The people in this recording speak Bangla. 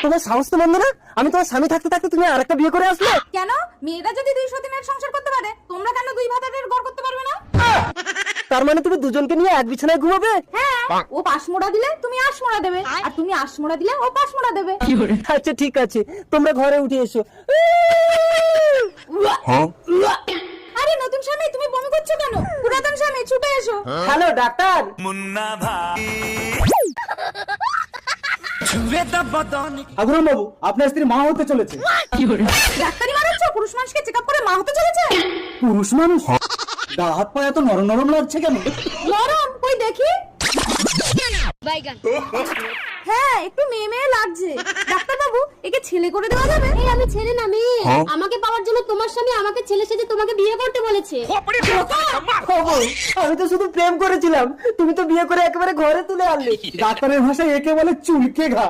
তোমার সাহস তো মন্দ না, আমি তোমার স্বামী থাকতে থাকতে তুমি আরেকটা বিয়ে করে আসলে। কেন মেয়েরা যদি 200 দিনের সংসার করতে পারে তোমরা কেন 2 ভাতারের ঘর করতে পারবে না? তার মানে তুমি দুজনকে নিয়ে এক বিছানায় ঘুমাবে? হ্যাঁ, ও পাশমোড়া দিলে তুমি আশমোড়া দেবে, আর তুমি আশমোড়া দিলে ও পাশমোড়া দেবে। আচ্ছা ঠিক আছে, তোমরা ঘরে উঠে এসো। আরে নতুন স্বামী তুমি বমি করছো কেন? পুরাতন স্বামী ছুটে এসো। Hello doctor. আগুরাম বাবু, আপনার স্ত্রী মা হতে চলেছে। ডাক্তারি মারাচ্ছ? পুরুষ মানুষকে চেকআপ করে মা হতে চলেছে? পুরুষ মানুষ? গা হাত পা এত নরম নরম লাগছে কেন? নরম কই দেখি। হ্যাঁ একটু মেয়ে মেয়ে লাগছে। ডাক্তার বাবু একে ছেলে করে দেওয়া যাবে? এই আমি ছেলে না মেয়ে। আমাকে পাওয়ার জন্য তোমার স্বামী আমাকে ছেলে সেজে তোমাকে বিয়ে করতে বলেছে। আমি তো শুধু প্রেম করেছিলাম, তুমি তো বিয়ে করে একেবারে ঘরে তুলে আনলে। ডাক্তারের ভাষায় একে বলে চুলকে ঘা।